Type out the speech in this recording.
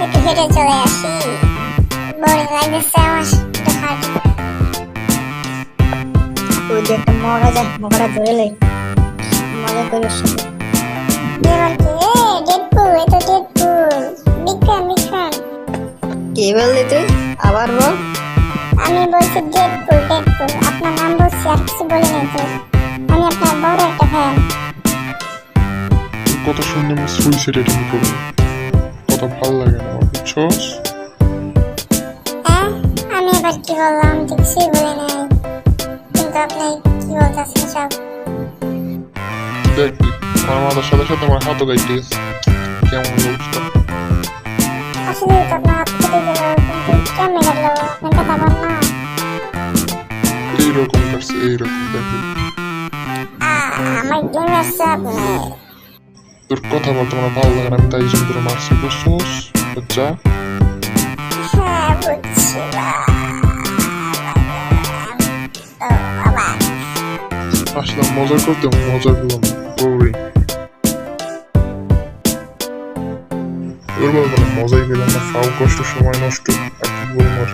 একটু হেঁটে চলে আসি, বোরিং লাগতেছে আমার, একটু হাঁটি। ওই যে একটা মগা যায়, মগাটা ধরে লে, মজা করে ওর সাথে। যেমন কি ডেডপুল, এ তো ডেডপুল, বিক্রম বিক্রম। কি বললি তুই? আবার বল। আমি বলছি ডেডপুল ডেডপুল, আপনার নাম বলছি, আর কিছু বলিনি তো। আমি আপনার বড় একটা ফ্যান। কথা শুনলে আমি সুইসাইড অ্যাটেম্প করবো। কথা ভালো লাগে না আমার, বুঝছস? হ্যাঁ, আমি এবার কি বললাম? আমি তো কিছুই বলি নাই, কিন্তু আপনি কি বলতেছেন সব? দেখ আমার মাথার সাথে সাথে আমার হাতও গাইতে গেছে। কেমন অবস্থা? আসলে তো আপনার হাত কেটে গেল, কিন্তু কেমনে কাটলো? আপনার কথা বল না। এইরকম কাটছে, এইরকম দেখি। আমার গেম আসছে আপনি। তোর কথা বলতে আমার ভালো লাগে না, আমি তাই জন্য করে মারছি, বুঝছস? যা হ্যাঁ বুঝছি বাবা। আসলাম মজা করতে, মজা করলাম বোরিং। তোর বলবো না, মজাই পেলাম না, ফাও কষ্ট, সময় নষ্ট, আর কি বলবো আর।